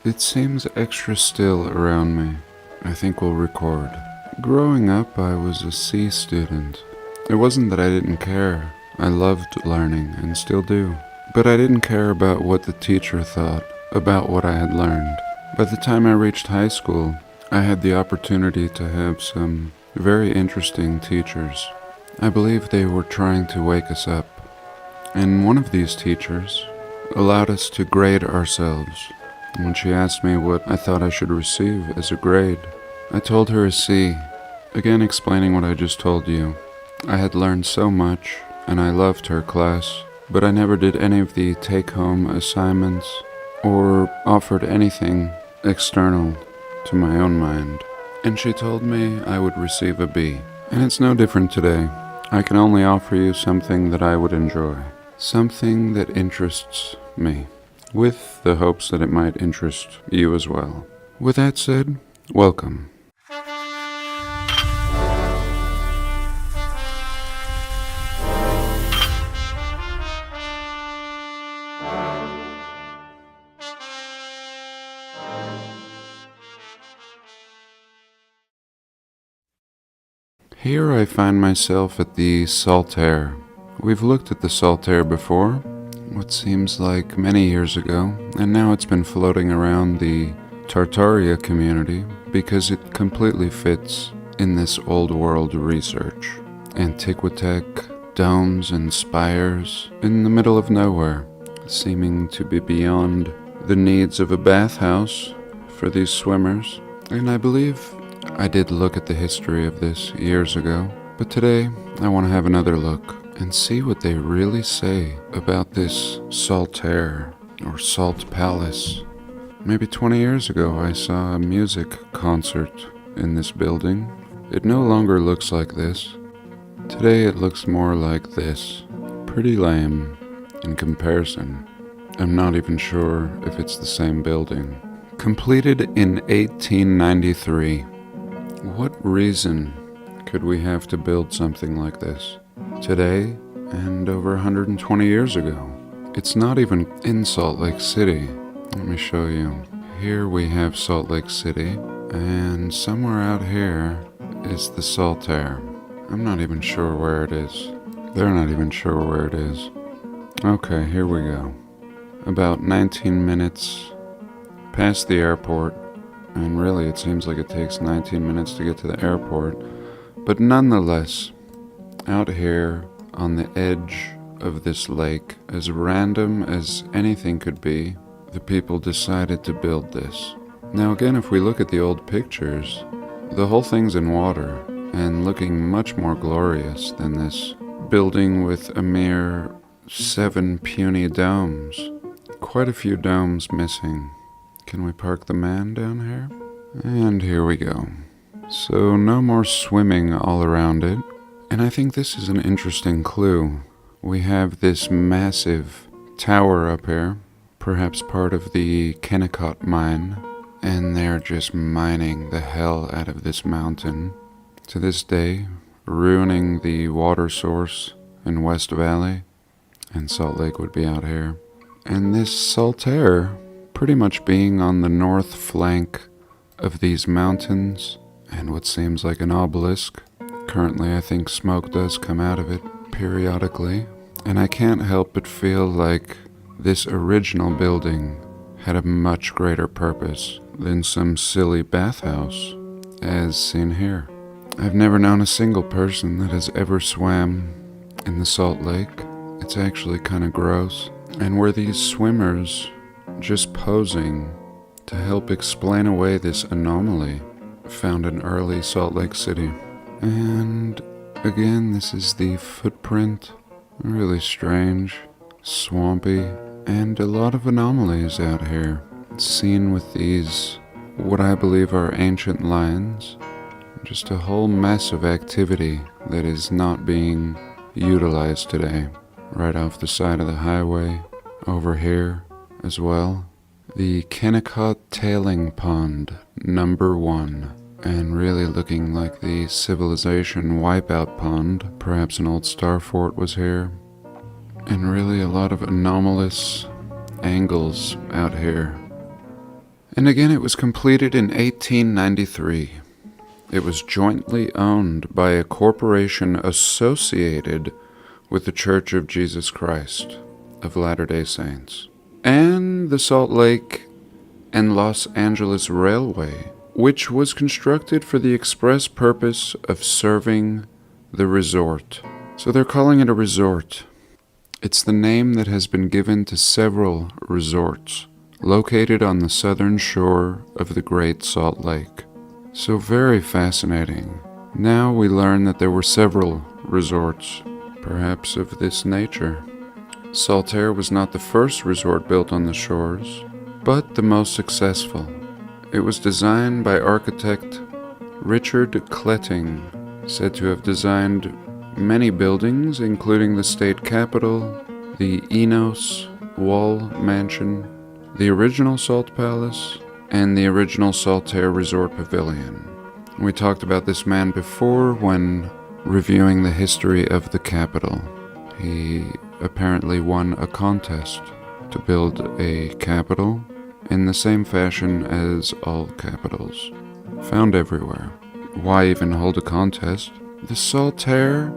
It seems extra still around me. I think we'll record. Growing up, I was a C student. It wasn't that I didn't care. I loved learning and still do. But I didn't care about what the teacher thought about what I had learned. By the time I reached high school, I had the opportunity to have some very interesting teachers. I believe they were trying to wake us up. And one of these teachers allowed us to grade ourselves. When she asked me what I thought I should receive as a grade, I told her a C, again explaining what I just told you. I had learned so much, and I loved her class, but I never did any of the take-home assignments or offered anything external to my own mind. And she told me I would receive a B. And it's no different today. I can only offer you something that I would enjoy, something that interests me, with the hopes that it might interest you as well. With that said, welcome. Here I find myself at the Saltaire. We've looked at the Saltaire before, what seems like many years ago, and now it's been floating around the Tartaria community because it completely fits in this old world research. Antiquitech, domes and spires in the middle of nowhere, seeming to be beyond the needs of a bathhouse for these swimmers. And I believe I did look at the history of this years ago, but today I want to have another look and see what they really say about this Saltaire or Salt Palace. Maybe 20 years ago I saw a music concert in this building. It no longer looks like this. Today it looks more like this. Pretty lame in comparison. I'm not even sure if it's the same building. Completed in 1893. What reason could we have to build something like this today and over 120 years ago? It's not even in Salt Lake City. Let me show you. Here we have Salt Lake City, and somewhere out here is the Saltaire. I'm not even sure where it is. They're not even sure where it is. Okay, here we go. About 19 minutes past the airport. And really, it seems like it takes 19 minutes to get to the airport. But nonetheless, out here on the edge of this lake, as random as anything could be, the people decided to build this. Now again, if we look at the old pictures, the whole thing's in water and looking much more glorious than this building with a mere 7 puny domes. Quite a few domes missing. Can we park the man down here? And here we go. So no more swimming all around it. And I think this is an interesting clue. We have this massive tower up here, perhaps part of the Kennecott mine, and they're just mining the hell out of this mountain. To this day, ruining the water source in West Valley, and Salt Lake would be out here. And this Saltaire pretty much being on the north flank of these mountains and what seems like an obelisk. Currently, I think smoke does come out of it periodically, and I can't help but feel like this original building had a much greater purpose than some silly bathhouse, as seen here. I've never known a single person that has ever swam in the Salt Lake. It's actually kind of gross. And were these swimmers just posing to help explain away this anomaly found in early Salt Lake City? And again, this is the footprint. Really strange, swampy, and a lot of anomalies out here. Seen with these, what I believe are ancient lions. Just a whole mess of activity that is not being utilized today. Right off the side of the highway, over here as well. The Kennecott Tailing Pond, number 1. And really looking like the Civilization Wipeout Pond. Perhaps an old star fort was here. And really a lot of anomalous angles out here. And again, it was completed in 1893. It was jointly owned by a corporation associated with the Church of Jesus Christ of Latter-day Saints and the Salt Lake and Los Angeles Railway, which was constructed for the express purpose of serving the resort. So they're calling it a resort. It's the name that has been given to several resorts located on the southern shore of the Great Salt Lake. So very fascinating. Now we learn that there were several resorts, perhaps of this nature. Saltaire was not the first resort built on the shores, but the most successful. It was designed by architect Richard Kletting, said to have designed many buildings, including the state capitol, the Enos Wall Mansion, the original Salt Palace, and the original Saltaire Resort Pavilion. We talked about this man before when reviewing the history of the capital. He apparently won a contest to build a capital in the same fashion as all capitals, found everywhere. Why even hold a contest? The Saltaire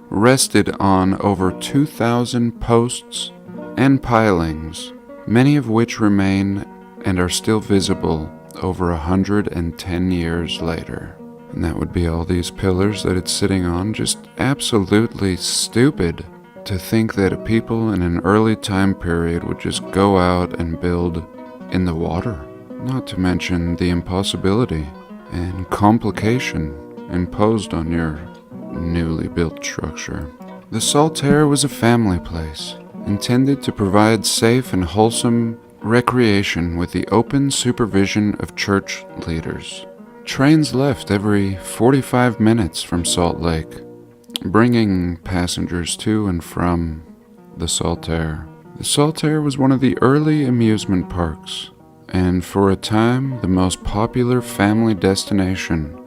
rested on over 2,000 posts and pilings, many of which remain and are still visible over 110 years later. And that would be all these pillars that it's sitting on. Just absolutely stupid to think that people in an early time period would just go out and build in the water. Not to mention the impossibility and complication imposed on your newly built structure. The Saltaire was a family place, intended to provide safe and wholesome recreation with the open supervision of church leaders. Trains left every 45 minutes from Salt Lake, bringing passengers to and from the Saltaire. The Saltaire was one of the early amusement parks, and for a time the most popular family destination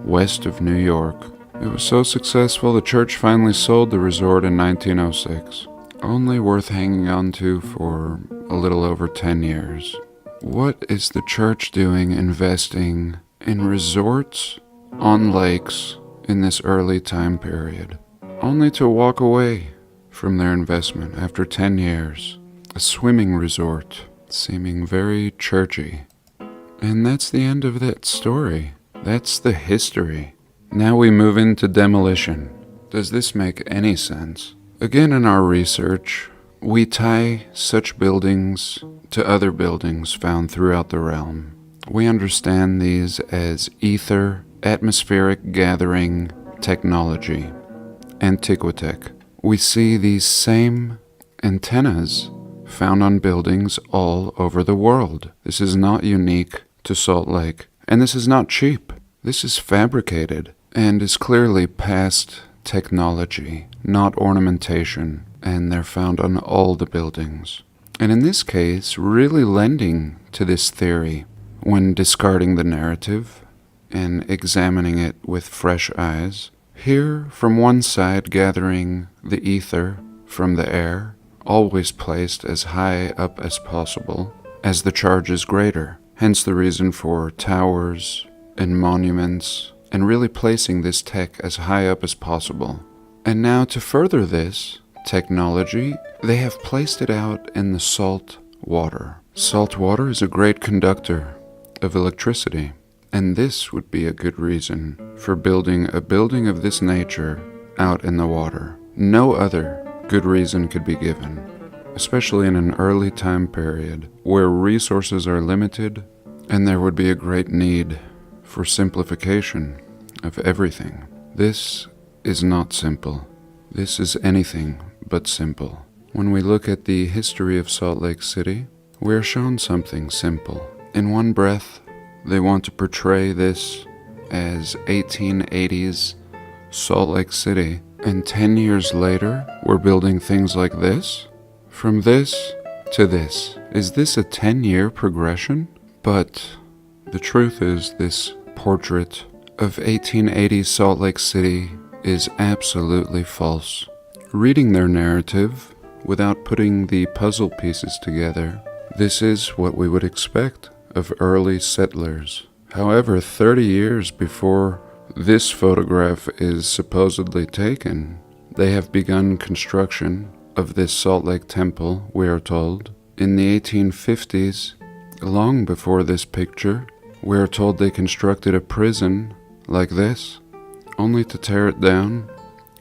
west of New York. It was so successful the church finally sold the resort in 1906. Only worth hanging on to for a little over 10 years. What is the church doing investing in resorts on lakes in this early time period, only to walk away from their investment after 10 years? A swimming resort, seeming very churchy. And that's the end of that story. That's the history. Now we move into demolition. Does this make any sense? Again, in our research, we tie such buildings to other buildings found throughout the realm. We understand these as ether, atmospheric gathering technology, Antiquitech. We see these same antennas found on buildings all over the world. This is not unique to Salt Lake, and this is not cheap. This is fabricated and is clearly past technology, not ornamentation, and they're found on all the buildings. And in this case, really lending to this theory when discarding the narrative and examining it with fresh eyes. Here, from one side, gathering the ether from the air, always placed as high up as possible, as the charge is greater. Hence the reason for towers and monuments, and really placing this tech as high up as possible. And now to further this technology, they have placed it out in the salt water. Salt water is a great conductor of electricity, and this would be a good reason for building a building of this nature out in the water. No other good reason could be given, especially in an early time period where resources are limited and there would be a great need for simplification of everything. This is not simple. This is anything but simple. When we look at the history of Salt Lake City, we are shown something simple. In one breath, they want to portray this as 1880s Salt Lake City, and 10 years later, we're building things like this? From this to this. Is this a 10-year progression? But the truth is, this portrait of 1880s Salt Lake City is absolutely false. Reading their narrative without putting the puzzle pieces together, this is what we would expect of early settlers. However, 30 years before this photograph is supposedly taken, they have begun construction of this Salt Lake Temple, we are told. In the 1850s, long before this picture, we are told they constructed a prison like this, only to tear it down.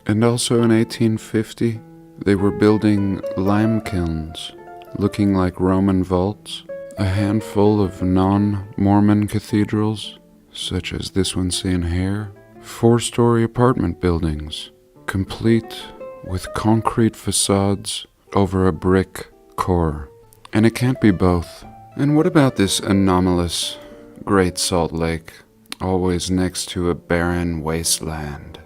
And also in 1850, they were building lime kilns, looking like Roman vaults, a handful of non-Mormon cathedrals, such as this one seen here, 4-story apartment buildings, complete with concrete facades over a brick core. And it can't be both. And what about this anomalous Great Salt Lake, always next to a barren wasteland?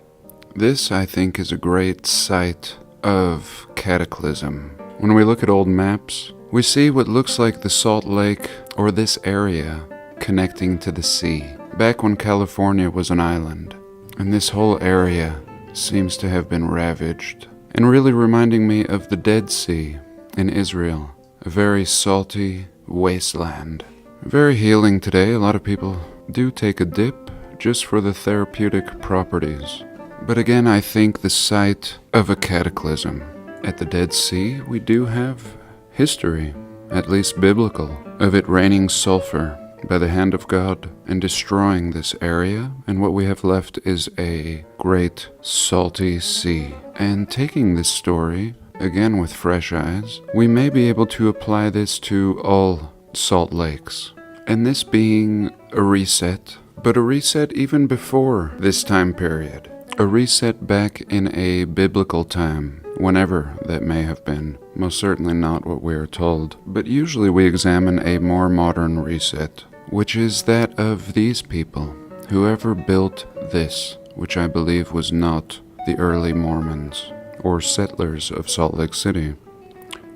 This, I think, is a great site of cataclysm. When we look at old maps, we see what looks like the Salt Lake, or this area, connecting to the sea, back when California was an island. And this whole area seems to have been ravaged, and really reminding me of the Dead Sea in Israel, a very salty wasteland. Very healing today. A lot of people do take a dip just for the therapeutic properties. But again, I think the site of a cataclysm. At the Dead Sea, we do have history, at least biblical, of it raining sulfur by the hand of God and destroying this area, and what we have left is a great salty sea. And taking this story, again with fresh eyes, we may be able to apply this to all salt lakes. And this being a reset, but a reset even before this time period. A reset back in a biblical time, whenever that may have been. Most certainly not what we are told. But usually we examine a more modern reset, which is that of these people. Whoever built this, which I believe was not the early Mormons or settlers of Salt Lake City.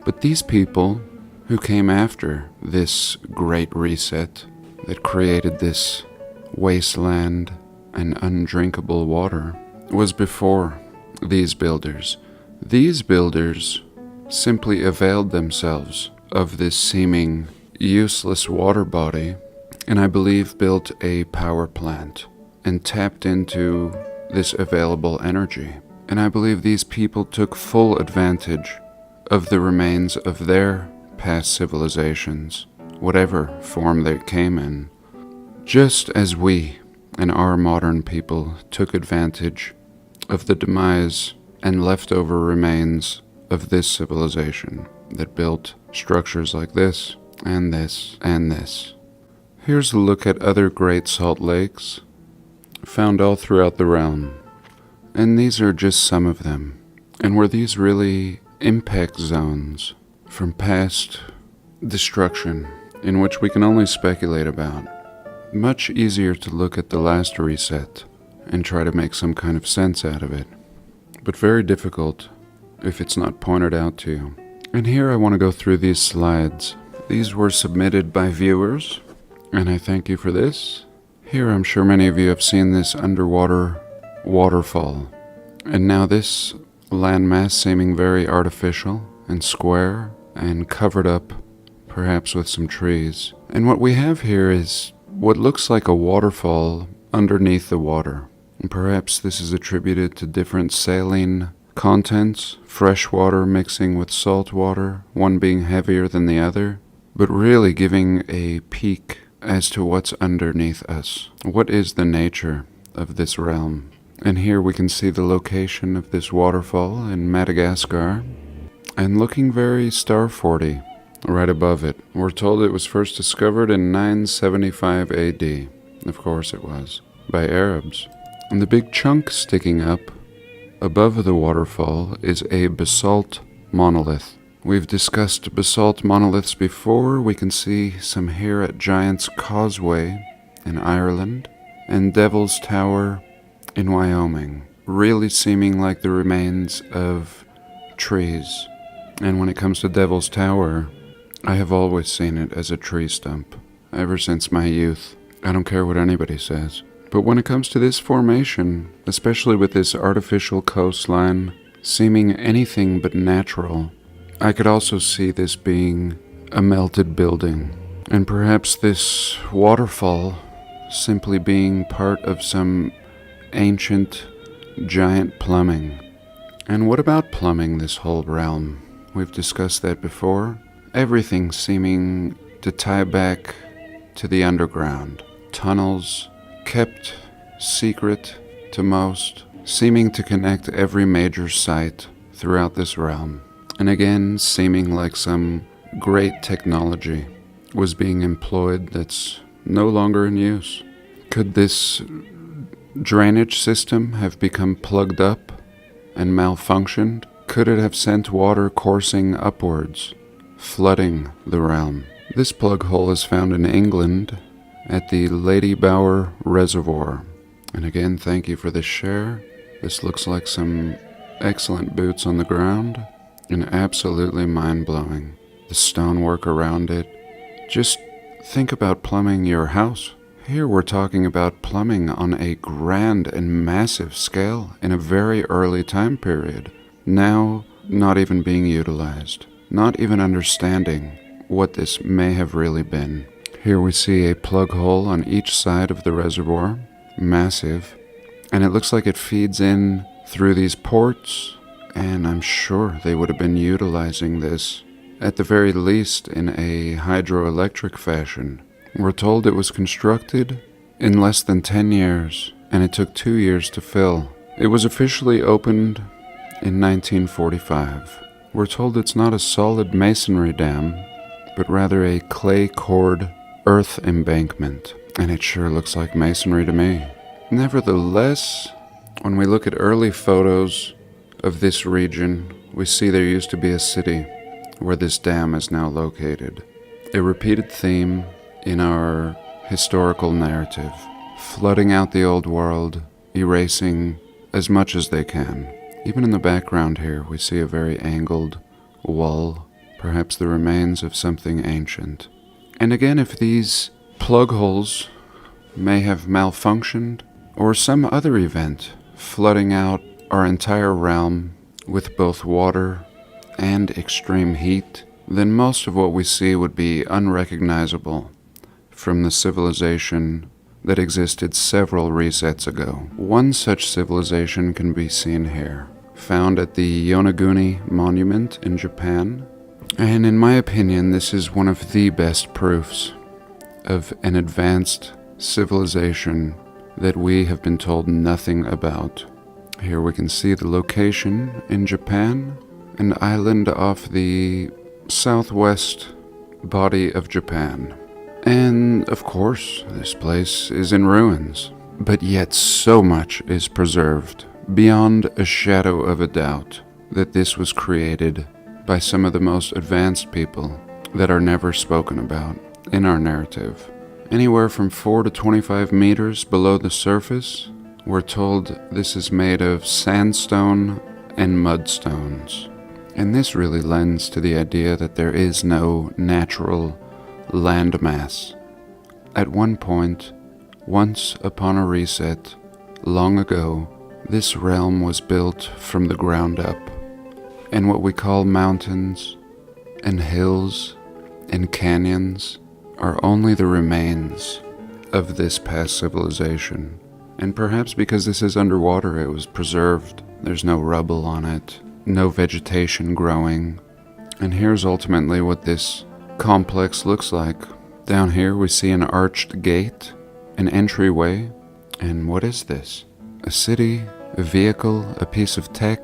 But these people who came after this great reset that created this wasteland and undrinkable water was before these builders. These builders simply availed themselves of this seeming useless water body, and I believe built a power plant and tapped into this available energy. And I believe these people took full advantage of the remains of their past civilizations, whatever form they came in, just as we and our modern people took advantage of the demise and leftover remains of this civilization that built structures like this and this and this. Here's a look at other great salt lakes found all throughout the realm, and these are just some of them. And were these really impact zones from past destruction in which we can only speculate about? Much easier to look at the last reset and try to make some kind of sense out of it, but very difficult if it's not pointed out to you. And here I want to go through these slides. These were submitted by viewers, and I thank you for this. Here I'm sure many of you have seen this underwater waterfall, and now this landmass seeming very artificial and square and covered up perhaps with some trees. And what we have here is what looks like a waterfall underneath the water. And perhaps this is attributed to different saline contents, fresh water mixing with salt water, one being heavier than the other, but really giving a peek as to what's underneath us. What is the nature of this realm? And here we can see the location of this waterfall in Madagascar, and looking very Starfordy right above it. We're told it was first discovered in 975 AD. Of course it was, by Arabs. And the big chunk sticking up above the waterfall is a basalt monolith. We've discussed basalt monoliths before. We can see some here at Giant's Causeway in Ireland and Devil's Tower in Wyoming, really seeming like the remains of trees. And when it comes to Devil's Tower, I have always seen it as a tree stump, ever since my youth. I don't care what anybody says. But when it comes to this formation, especially with this artificial coastline seeming anything but natural, I could also see this being a melted building, And perhaps this waterfall simply being part of some ancient giant plumbing. And what about plumbing this whole realm? We've discussed that before. Everything seeming to tie back to the underground. Tunnels kept secret to most, seeming to connect every major site throughout this realm. And again, seeming like some great technology was being employed that's no longer in use. Could this drainage system have become plugged up and malfunctioned? Could it have sent water coursing upwards, flooding the realm? This plug hole is found in England at the Lady Bower Reservoir. And again, thank you for this share. This looks like some excellent boots on the ground and absolutely mind-blowing. The stonework around it. Just think about plumbing your house. Here we're talking about plumbing on a grand and massive scale in a very early time period. Now, not even being utilized. Not even understanding what this may have really been. Here we see a plug hole on each side of the reservoir. Massive. And it looks like it feeds in through these ports. And I'm sure they would have been utilizing this, at the very least, in a hydroelectric fashion. We're told it was constructed in less than 10 years, and it took 2 years to fill. It was officially opened in 1945. We're told it's not a solid masonry dam, but rather a clay-cored earth embankment, and it sure looks like masonry to me. Nevertheless, when we look at early photos of this region, we see there used to be a city where this dam is now located. A repeated theme in our historical narrative, flooding out the old world, erasing as much as they can. Even in the background here, we see a very angled wall, perhaps the remains of something ancient. And again, if these plug holes may have malfunctioned, or some other event flooding out our entire realm with both water and extreme heat, then most of what we see would be unrecognizable from the civilization that existed several resets ago. One such civilization can be seen here, found at the Yonaguni Monument in Japan. And in my opinion, this is one of the best proofs of an advanced civilization that we have been told nothing about. Here we can see the location in Japan, an island off the southwest body of Japan. And of course, this place is in ruins, but yet so much is preserved, beyond a shadow of a doubt, that this was created by some of the most advanced people that are never spoken about in our narrative. Anywhere from 4 to 25 meters below the surface, we're told this is made of sandstone and mudstones. And this really lends to the idea that there is no natural landmass. At one point, once upon a reset, long ago, this realm was built from the ground up. And what we call mountains and hills and canyons are only the remains of this past civilization. And perhaps because this is underwater, it was preserved. There's no rubble on it, no vegetation growing. And here's ultimately what this complex looks like. Down here we see an arched gate, an entryway. And what is this? A city, a vehicle, a piece of tech?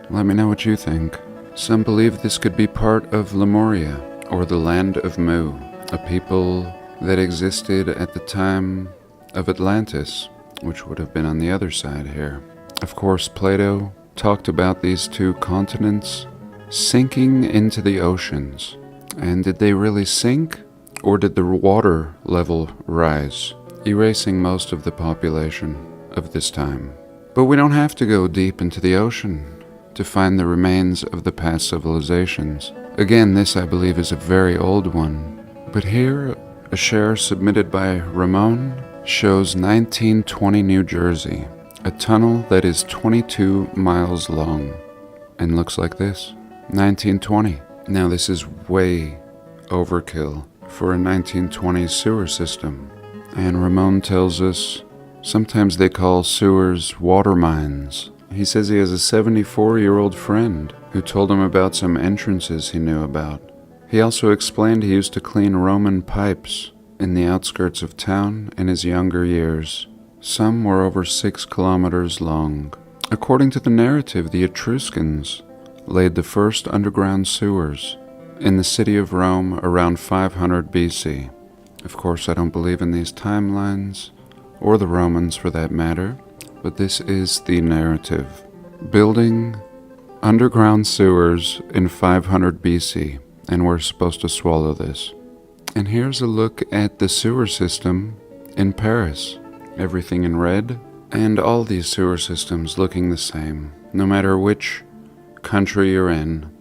Let me know what you think. Some believe this could be part of Lemuria, or the land of Mu, a people that existed at the time of Atlantis, which would have been on the other side here. Of course, Plato talked about these two continents sinking into the oceans. And did they really sink, or did the water level rise, erasing most of the population of this time? But we don't have to go deep into the ocean to find the remains of the past civilizations. Again, this I believe is a very old one. But here, a share submitted by Ramon shows 1920 New Jersey, a tunnel that is 22 miles long, and looks like this. 1920. Now this is way overkill for a 1920s sewer system. And Ramon tells us sometimes they call sewers water mines. He says he has a 74-year-old friend who told him about some entrances he knew about. He also explained he used to clean Roman pipes in the outskirts of town in his younger years. Some were over 6 kilometers long. According to the narrative, the Etruscans laid the first underground sewers in the city of Rome around 500 BC. Of course, I don't believe in these timelines, or the Romans for that matter, but this is the narrative. Building underground sewers in 500 BC, and we're supposed to swallow this. And here's a look at the sewer system in Paris. Everything in red, and all these sewer systems looking the same, no matter which country you're in.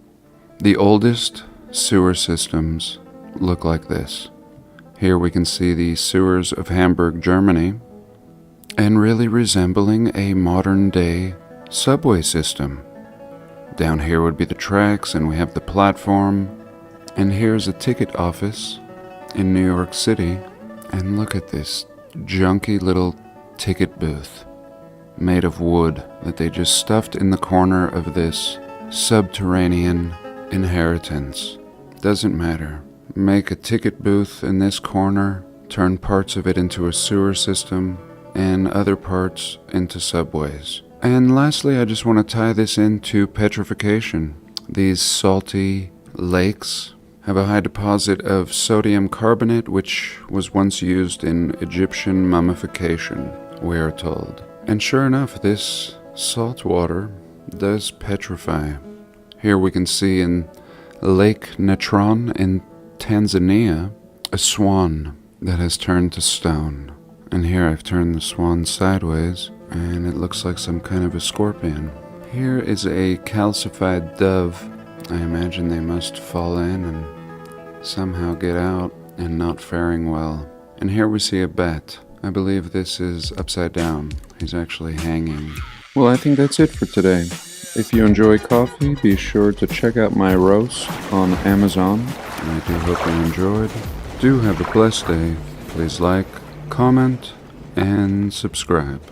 The oldest sewer systems look like this. Here we can see the sewers of Hamburg, Germany, and really resembling a modern-day subway system. Down here would be the tracks, and we have the platform. And here's a ticket office in New York City. And look at this junky little ticket booth made of wood that they just stuffed in the corner of this subterranean inheritance. Doesn't matter. Make a ticket booth in this corner, turn parts of it into a sewer system, and other parts into subways. And lastly, I just want to tie this into petrification. These salty lakes have a high deposit of sodium carbonate, which was once used in Egyptian mummification, we are told. And sure enough, this salt water does petrify. Here we can see in Lake Natron in Tanzania, a swan that has turned to stone. And here I've turned the swan sideways, and it looks like some kind of a scorpion. Here is a calcified dove. I imagine they must fall in and somehow get out and not faring well. And here we see a bat. I believe this is upside down. He's actually hanging. Well, I think that's it for today. If you enjoy coffee, be sure to check out my roast on Amazon. And I do hope you enjoyed. Do have a blessed day. Please like, comment, and subscribe.